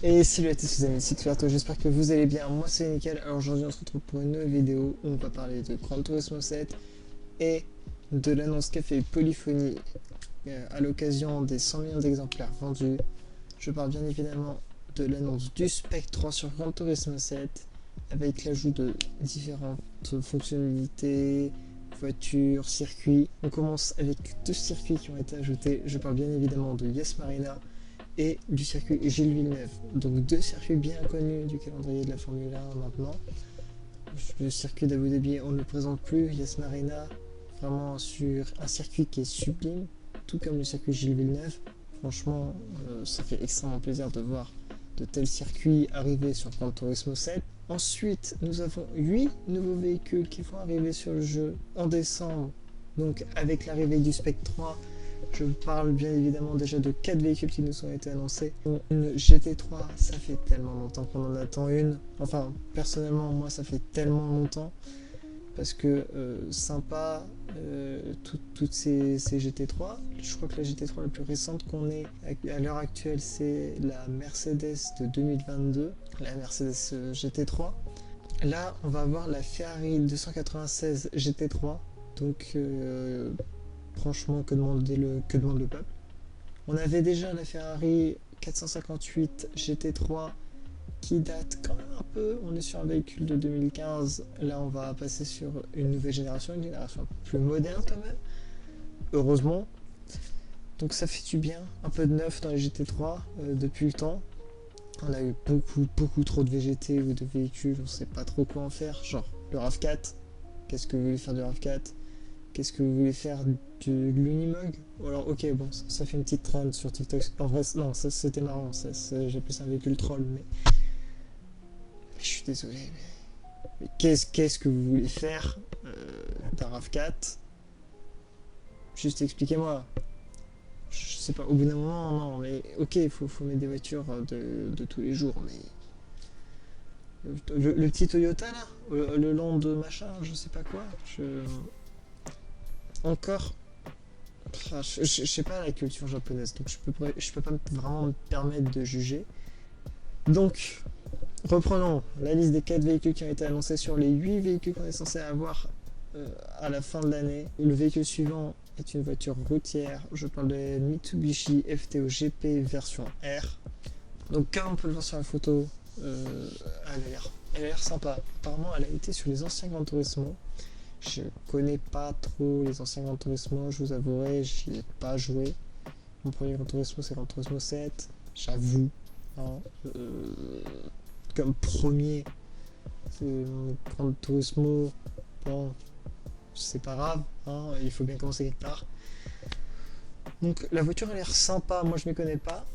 Et salut à tous les amis, c'est Tuerto, j'espère que vous allez bien, moi c'est Nickel. Alors aujourd'hui on se retrouve pour une nouvelle vidéo où on va parler de Gran Turismo 7 et de l'annonce qu'a fait Polyphony à l'occasion des 100 millions d'exemplaires vendus. Je parle bien évidemment de l'annonce du Spec 3 sur Gran Turismo 7 avec l'ajout de différentes fonctionnalités, voitures, circuits. On commence avec deux circuits qui ont été ajoutés, je parle bien évidemment de Yas Marina et du circuit Gilles Villeneuve. Donc deux circuits bien connus du calendrier de la Formule 1 maintenant. Le circuit d'Abu Dhabi, on ne le présente plus. Yas Marina, vraiment sur un circuit qui est sublime, tout comme le circuit Gilles Villeneuve. Franchement, ça fait extrêmement plaisir de voir de tels circuits arriver sur Gran Turismo 7. Ensuite, nous avons 8 nouveaux véhicules qui vont arriver sur le jeu en décembre. Donc avec l'arrivée du Spec 3, je parle bien évidemment déjà de 4 véhicules qui nous ont été annoncés. Une GT3, ça fait tellement longtemps qu'on en attend une. Enfin, personnellement, moi, ça fait tellement longtemps. Parce que sympa, toutes ces GT3. Je crois que la GT3 la plus récente qu'on ait à l'heure actuelle, c'est la Mercedes de 2022, la Mercedes GT3. Là, on va avoir la Ferrari 296 GT3. Donc, franchement, que demande le peuple. On avait déjà la Ferrari 458 GT3 qui date quand même un peu. On est sur un véhicule de 2015. Là, on va passer sur une nouvelle génération, une génération plus moderne quand même. Heureusement. Donc ça fait du bien. Un peu de neuf dans les GT3 depuis le temps. On a eu beaucoup trop de VGT ou de véhicules. On ne sait pas trop quoi en faire. Genre le RAV4. Qu'est-ce que vous voulez faire du RAV4? Qu'est-ce que vous voulez faire de l'Unimog? Alors ok, bon, ça fait une petite trend sur TikTok. En vrai, non, ça c'était marrant. J'ai appelé ça un véhicule troll, mais je suis désolé. Mais qu'est-ce que vous voulez faire d'un RAV4? Juste expliquez-moi. Je sais pas, au bout d'un moment, non, mais ok, faut mettre des voitures de tous les jours, mais le petit Toyota là, le Land machin, je sais pas quoi, encore, je sais pas la culture japonaise, donc je peux pas vraiment me permettre de juger. Donc, reprenons la liste des 4 véhicules qui ont été annoncés sur les 8 véhicules qu'on est censé avoir à la fin de l'année. Le véhicule suivant est une voiture routière. Je parle de Mitsubishi FTO GP version R. Donc comme on peut le voir sur la photo, elle a l'air sympa. Apparemment, elle a été sur les anciens Gran Turismo. Je connais pas trop les anciens Gran Turismo, je vous avouerai, j'y ai pas joué. Mon premier Gran Turismo, c'est Gran Turismo 7, j'avoue. Hein, comme premier, c'est Gran Turismo. Bon, c'est pas grave, hein, il faut bien commencer quelque part. Donc la voiture a l'air sympa, moi je ne connais pas.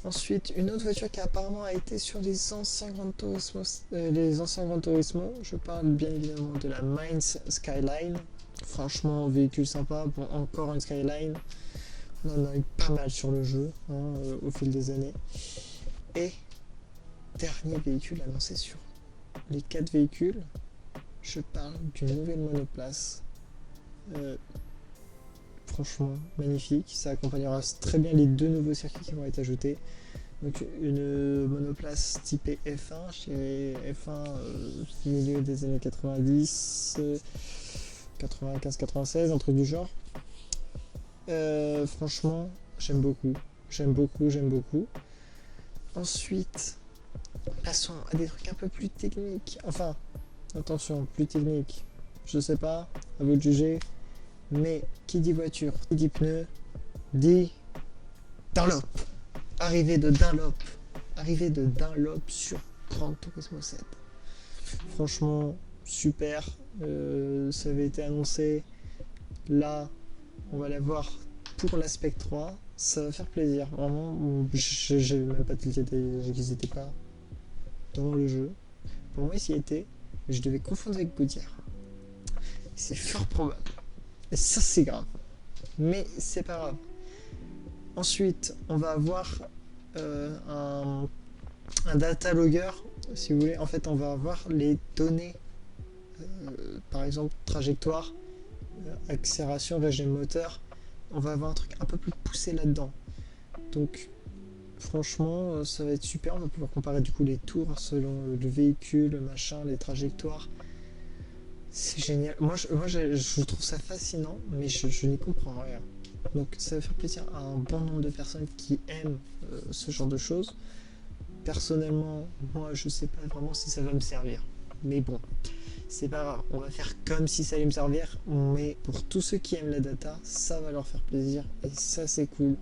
Ensuite, une autre voiture qui apparemment a été sur les anciens Gran Turismo, je parle bien évidemment de la Mainz Skyline. Franchement, véhicule sympa, bon, encore une Skyline. On en a eu pas mal sur le jeu au fil des années. Et dernier véhicule annoncé sur les 4 véhicules, je parle d'une nouvelle monoplace. Franchement, magnifique. Ça accompagnera très bien les 2 nouveaux circuits qui vont être ajoutés. Donc une monoplace typée F1, chez F1 milieu des années 90, 95-96, un truc du genre. Franchement, j'aime beaucoup. Ensuite, passons à des trucs un peu plus techniques. Enfin, attention, plus techniques. Je sais pas, à vous de juger. Mais qui dit voiture, qui dit pneu, dit Dunlop. Arrivée de Dunlop sur Gran Turismo 7. Franchement, super. Ça avait été annoncé. Là, on va l'avoir pour l'aspect 3. Ça va faire plaisir. Vraiment, j'ai même pas tilté qu'ils n'étaient pas dans le jeu. Pour moi, ils y étaient. Mais je devais confondre avec Goodyear. C'est fort probable. Et ça, c'est grave. Mais c'est pas grave. Ensuite, on va avoir un data logger, si vous voulez. En fait, on va avoir les données, par exemple, trajectoire, accélération, régime moteur. On va avoir un truc un peu plus poussé là-dedans. Donc, Franchement, ça va être super. On va pouvoir comparer du coup les tours selon le véhicule, le machin, les trajectoires. C'est génial. Je trouve ça fascinant, mais je n'y comprends rien. Donc ça va faire plaisir à un bon nombre de personnes qui aiment ce genre de choses. Personnellement, moi je sais pas vraiment si ça va me servir. Mais bon, c'est pas grave. On va faire comme si ça allait me servir. Mais pour tous ceux qui aiment la data, ça va leur faire plaisir. Et ça c'est cool.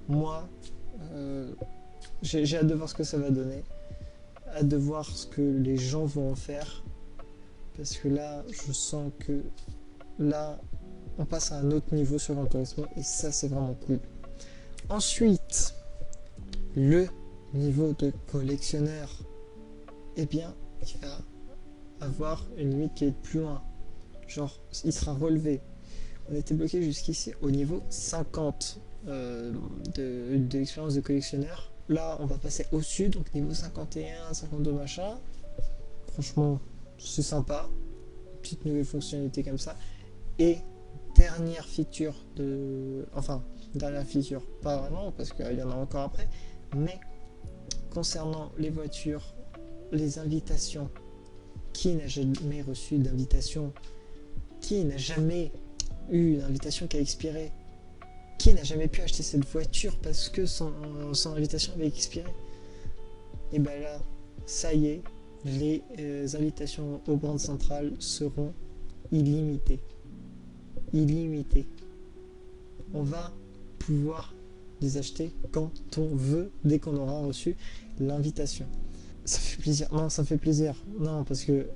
Moi, j'ai hâte de voir ce que ça va donner. Hâte de voir ce que les gens vont en faire. Parce que là, je sens que là, on passe à un autre niveau sur Gran Turismo. Et ça, c'est vraiment cool. Ensuite, le niveau de collectionneur. Eh bien, il va avoir une limite qui est plus loin. Genre, il sera relevé. On était bloqué jusqu'ici au niveau 50 de l'expérience de collectionneur. Là, on va passer au-dessus, donc niveau 51, 52 machin. Franchement, c'est sympa. Petite nouvelle fonctionnalité comme ça. Et dernière feature dernière feature, pas vraiment, parce qu'il y en a encore après, mais concernant les voitures, les invitations, qui n'a jamais reçu d'invitation? Qui n'a jamais eu une invitation qui a expiré? Qui n'a jamais pu acheter cette voiture parce que son invitation avait expiré? Et ben là, ça y est, les invitations aux bandes centrales seront illimitées. Illimitées. On va pouvoir les acheter quand on veut, dès qu'on aura reçu l'invitation. Ça fait plaisir. Non, ça fait plaisir. Non, parce que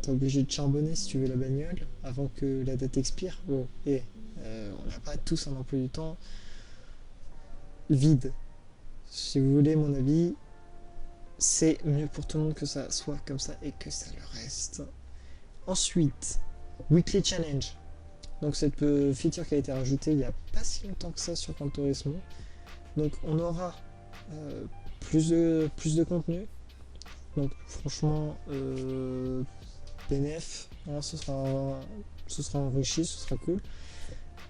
t'es obligé de charbonner si tu veux la bagnole avant que la date expire. Bon, et on n'a pas tous un emploi du temps vide. Si vous voulez mon avis, c'est mieux pour tout le monde que ça soit comme ça et que ça le reste. Ensuite, Weekly Challenge. Donc cette feature qui a été rajoutée il n'y a pas si longtemps que ça sur Gran Turismo. Donc on aura plus de contenu. Donc franchement, PNF, hein, ce sera enrichi, ce sera cool.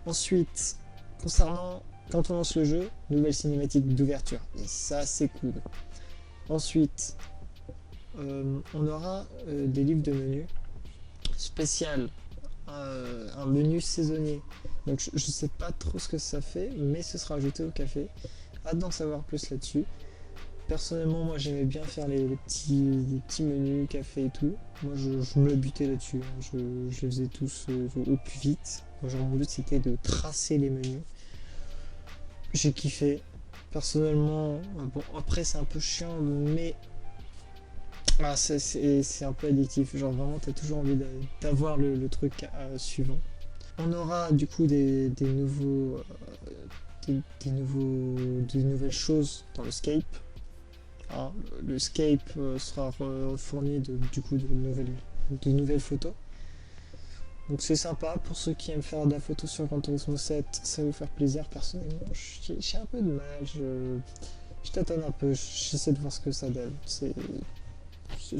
Ensuite, concernant quand on lance le jeu, nouvelle cinématique d'ouverture. Et ça, c'est cool. Ensuite, on aura des livres de menus spécial, un menu saisonnier. Donc je sais pas trop ce que ça fait, mais ce sera ajouté au café. Hâte d'en savoir plus là-dessus. Personnellement, moi j'aimais bien faire les petits menus, café et tout. Moi je me butais là-dessus. Je les faisais tous au plus vite. Moi, genre, mon but c'était de tracer les menus. J'ai kiffé. Personnellement, bon après c'est un peu chiant, mais c'est un peu addictif. Genre vraiment t'as toujours envie d'avoir le truc suivant. On aura du coup des nouvelles choses dans le scape. Alors, le scape sera fourni de nouvelles photos. Donc c'est sympa pour ceux qui aiment faire de la photo sur Gran Turismo 7, ça va vous faire plaisir. Personnellement, j'ai un peu de mal, je tâtonne un peu, j'essaie de voir ce que ça donne. C'est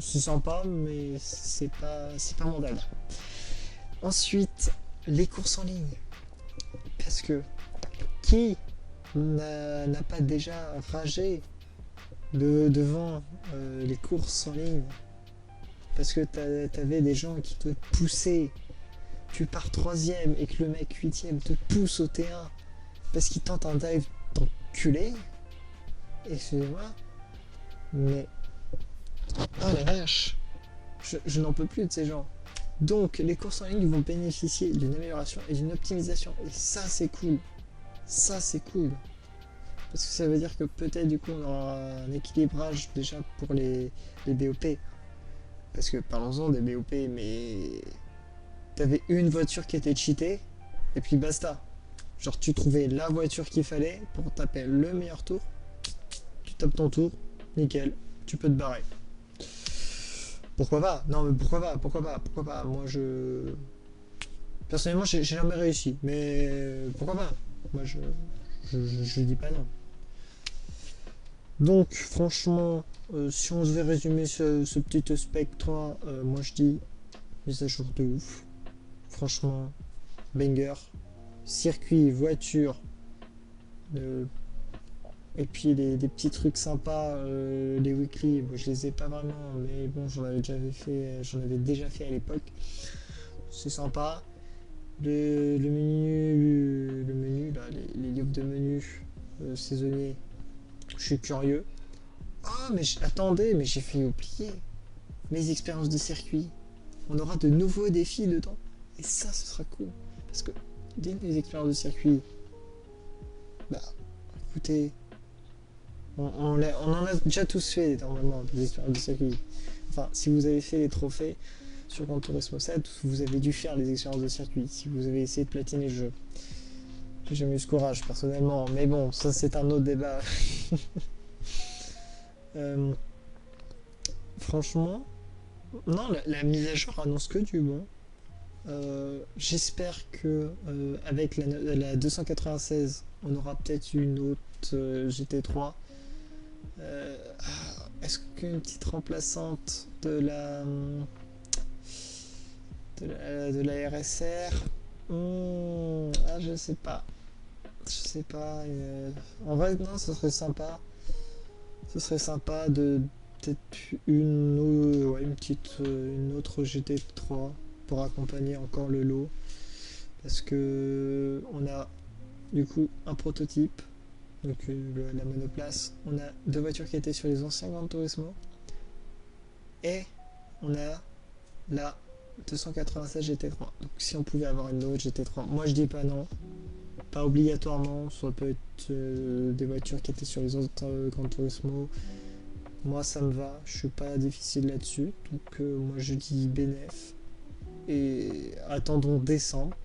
sympa, mais c'est pas mon dada. Ensuite, les courses en ligne. Parce que qui n'a pas déjà ragé devant les courses en ligne? Parce que t'avais des gens qui te poussaient. Tu pars 3ème et que le mec 8ème te pousse au T1 parce qu'il tente un dive d'enculé. Excusez-moi. Mais. Oh la vache. Je n'en peux plus de ces gens. Donc les courses en ligne vont bénéficier d'une amélioration et d'une optimisation. Et ça c'est cool. Ça c'est cool. Parce que ça veut dire que peut-être du coup on aura un équilibrage déjà pour les BOP. Parce que parlons-en des BOP, mais t'avais une voiture qui était cheatée et puis basta. Genre tu trouvais la voiture qu'il fallait pour taper le meilleur tour. Tu tapes ton tour, nickel, tu peux te barrer. Pourquoi pas? Non mais pourquoi pas? Moi personnellement j'ai jamais réussi, mais pourquoi pas? Moi je dis pas non. Donc franchement, si on devait résumer ce petit spec 3, moi je dis mise à jour de ouf. Franchement, banger. Circuit, voiture, Et puis les petits trucs sympas, les weekly, bon, je les ai pas vraiment, mais bon, j'en avais déjà fait à l'époque. C'est sympa. Le menu là, les livres de menu saisonniers, je suis curieux. Ah, mais attendez, mais j'ai fait oublier mes expériences de circuit. On aura de nouveaux défis dedans. Et ça, ce sera cool. Parce que des expériences de circuit, bah, écoutez, on en a déjà tous fait normalement des expériences de circuit. Enfin, si vous avez fait les trophées sur Gran Turismo 7, vous avez dû faire les expériences de circuit. Si vous avez essayé de platiner le jeu, j'ai jamais eu ce courage personnellement, mais bon, ça c'est un autre débat. Euh, franchement, non, la mise à jour annonce que du bon. J'espère que avec la 296, on aura peut-être une autre GT3. Est-ce qu'une petite remplaçante de la RSR, je sais pas. Je sais pas. En vrai, non, ce serait sympa. Ce serait sympa de peut-être une autre GT3 pour accompagner encore le lot. Parce que on a du coup un prototype, donc la monoplace. On a deux voitures qui étaient sur les anciens Gran Turismo. Et on a la 296 GT3. Donc si on pouvait avoir une autre GT3, moi je dis pas non. Pas obligatoirement, ça peut être des voitures qui étaient sur les autres Gran Turismo. Moi ça me va, je suis pas difficile là-dessus. Donc moi je dis bénéf. Et attendons décembre.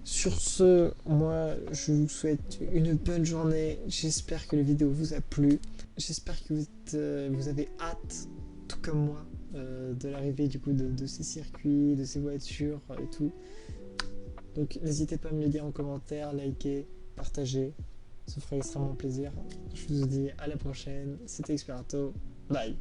Sur ce, moi je vous souhaite une bonne journée. J'espère que la vidéo vous a plu. J'espère que vous avez hâte, tout comme moi, de l'arrivée du coup de ces circuits, de ces voitures et tout. Donc n'hésitez pas à me le dire en commentaire, liker, partager. Ça ferait extrêmement plaisir. Je vous dis à la prochaine. C'était Xperato. Bye.